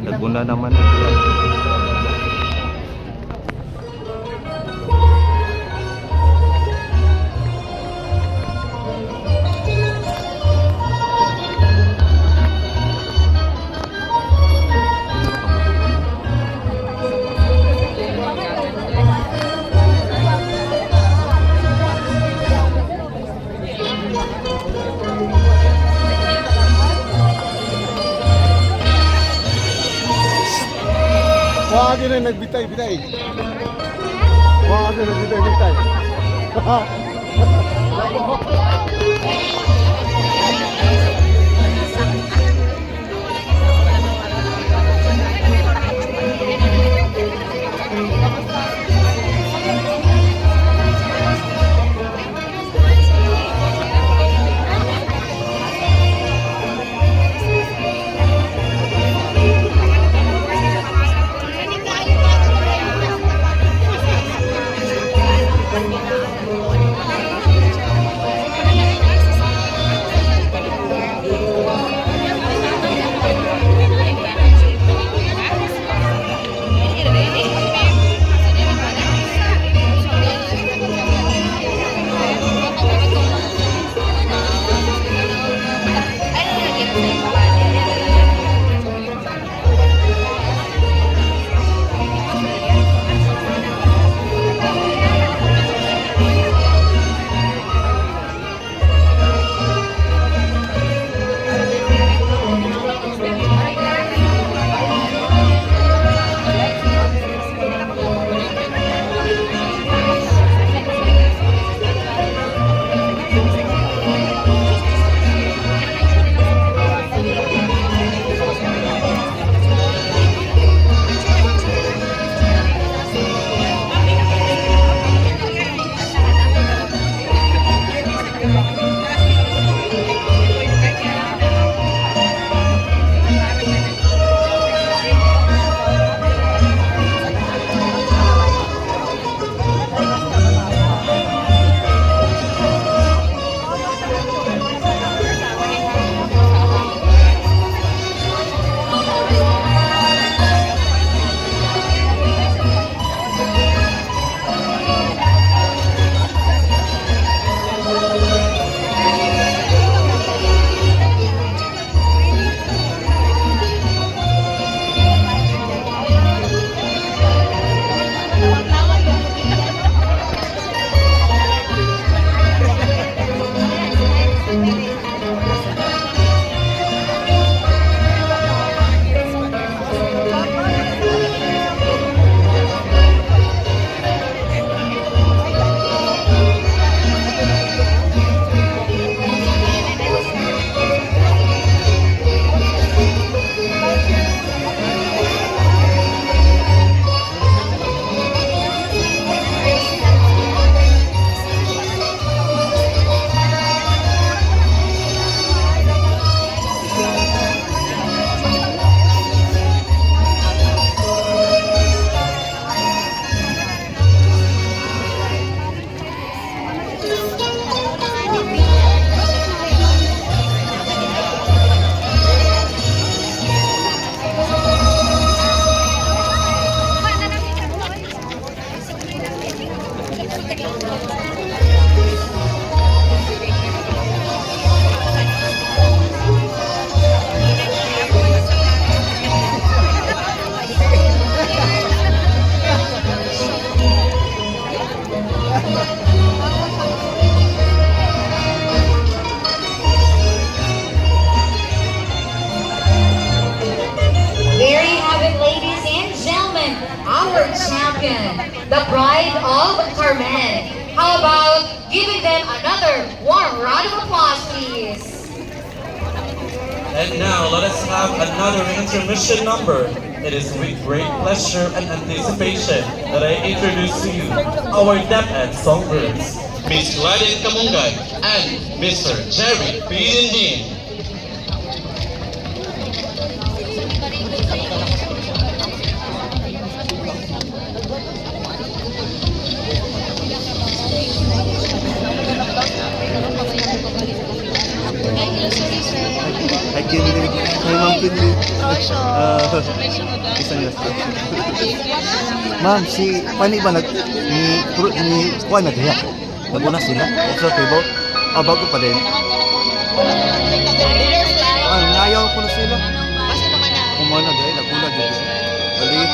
Laguna naman ito. Wah, dia nak bitai. Wah, dia nak bitai. the Bride of Carmen. How about giving them another warm round of applause, please? And now let us have another intermission number. It is with great pleasure and anticipation that I introduce to you our DepEd songbirds, Miss Gladys Kamungay and Mr. Jerry Pindin. I can mistakenly. Isang last question. Ma'am, si Pani ba ni Juan na kaya? Naguna sila? Sa table? Bago pa din. Nayaw ko na sila. Kumana dahil, naguna dito. Balik.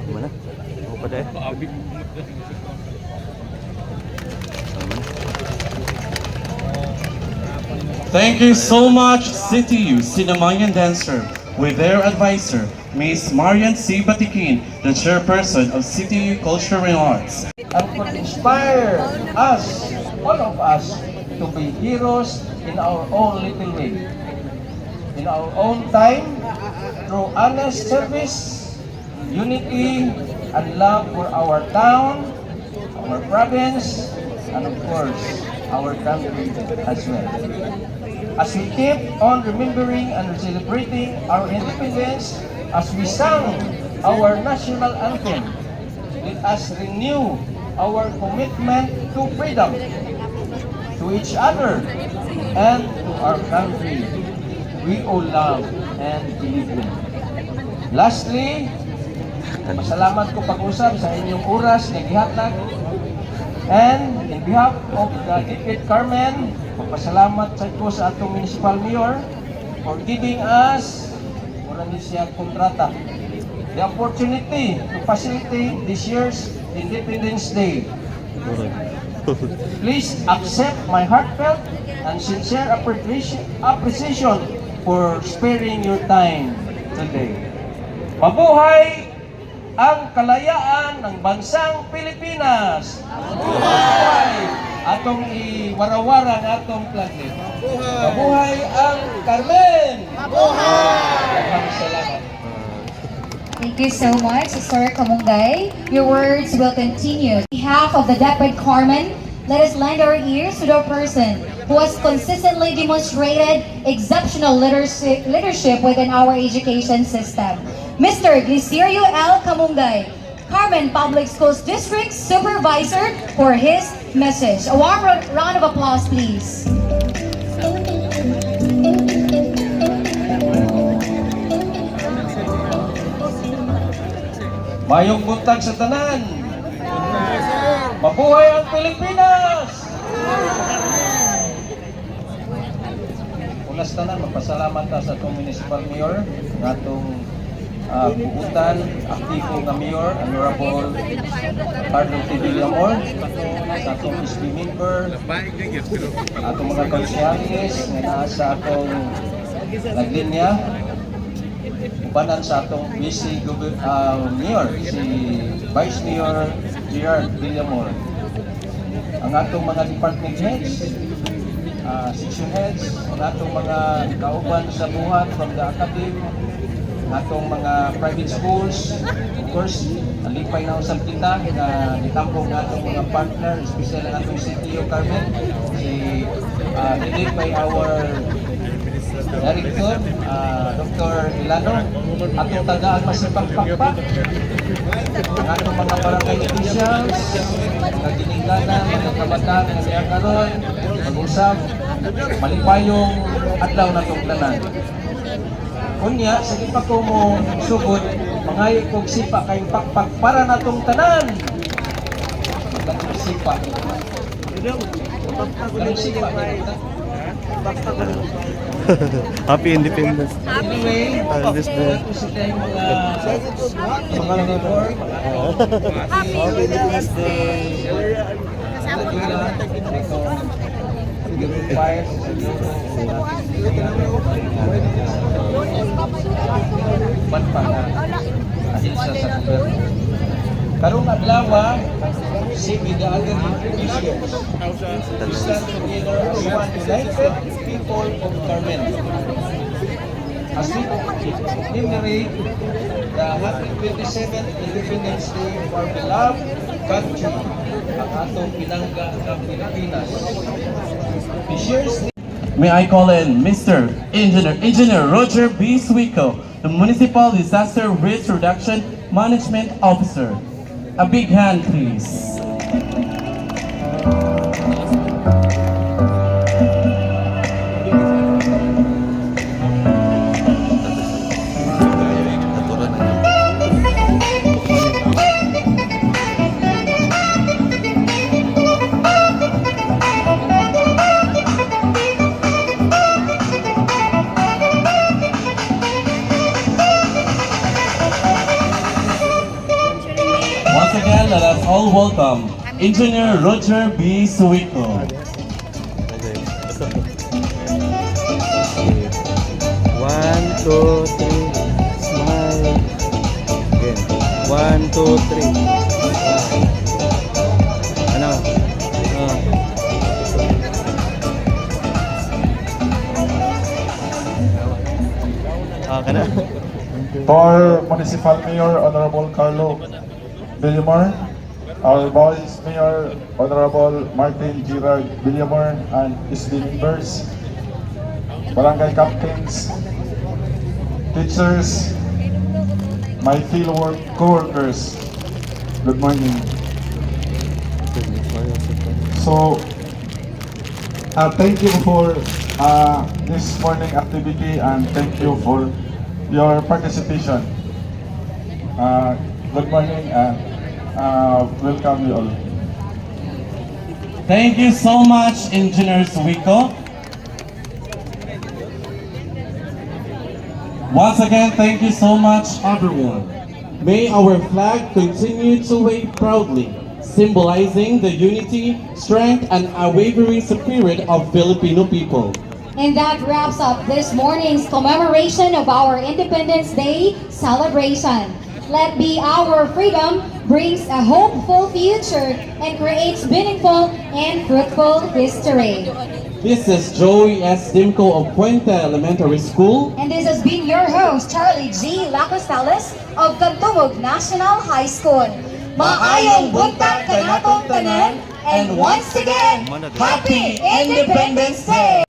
Mana? Ako pa dahil. Thank you so much, CTU Sinamayan Dancer, with their advisor, Ms. Marian C. Batikin, the chairperson of CTU Culture and Arts. And could inspire us, all of us, to be heroes in our own little way. In our own time, through honest service, unity, and love for our town, our province, and of course, our country as well. As we keep on remembering and celebrating our independence, as we sang our national anthem, let us renew our commitment to freedom, to each other, and to our country we all love and believe in. Lastly, masalamat ko pag-usap sa inyong oras na gihatag. And in behalf of the Dipit Carmen, magpasalamat sa ko sa atong municipal mayor for giving us, mura ni siya kontrata, the opportunity to facilitate this year's Independence Day. Please accept my heartfelt and sincere appreciation for sparing your time today. Mabuhay ang kalayaan ng bansang Pilipinas! Mabuhay! Atong iwarawara ng atong planet. Mabuhay ang Carmen! Mabuhay! Maraming salamat. Thank you so much, Sir Kamungay. Your words will continue. On behalf of the Deped Carmen, let us lend our ears to the person who has consistently demonstrated exceptional leadership within our education system. Mr. Glicirio L. Kamungay, Carmen Public Schools District Supervisor, for his message. A warm round of applause, please. Mayong buntag sa tanan. Mabuhay ang Pilipinas! Unas tanan, magpasalamat ta sa atong municipal mayor, ng atong pugutan, aktibo nga mayor, Honorable Carlo T. Villamor, sa atong SB member, atong mga konsyales nga naa sa atong naglinya, upanan sa atong vice mayor, si Vice Mayor Gerard Villamor, ang atong mga department heads, section heads, natong mga kauban sa buhat from the academy, natong mga private schools, of course, alipay na usab kita na nitambong natong mga partner, especially natong CTO Carmen, si headed by our director, Dr. Ilano, atong tagaan masipagpakpak, natong mga barangay officials, mga giningana, mga kabataan, mga siya karon, mag-usap, malipayong adlaw natong tanan. Kunya, sige pa ko mo sugod, mangayo kong sipa kay pakpak para natong tanan. Ganong sipa. Ganong sipa. Happy Independence. Anyway, This day. mga neighbor, Happy Independence Day. Karong adlaw si Bidaagan Institutions to stand together as one united people of Carmen. As we commemorate the 127th Independence Day of our beloved country, ang atong pinangga ng Pilipinas. This year's May I call in Mr. Engineer Roger B. Suico, the Municipal Disaster Risk Reduction Management Officer. A big hand, please. Once again, let us all welcome Engineer Roger B. Suico. One, two, three, smile. Again. 1, 2, 3. Ano? Kana? For Municipal Mayor Honorable Carlo Villamor, our Vice Mayor Honorable Martin Gerard Villamor, and his members, barangay captains, teachers, my field work co-workers, good morning. So, thank you for this morning activity and thank you for your participation. Good morning and welcome you all. Thank you so much, Engineer Suico. Once again, thank you so much, everyone. May our flag continue to wave proudly, symbolizing the unity, strength, and unwavering spirit of Filipino people. And that wraps up this morning's commemoration of our Independence Day celebration. Let be our freedom brings a hopeful future and creates meaningful and fruitful history. This is Joey S. Dimco of Puente Elementary School. And this has been your host, Charlie G. Lacostales of Cantubog National High School. Maayong buntag kanatong tanan, and once again, Happy Independence Day!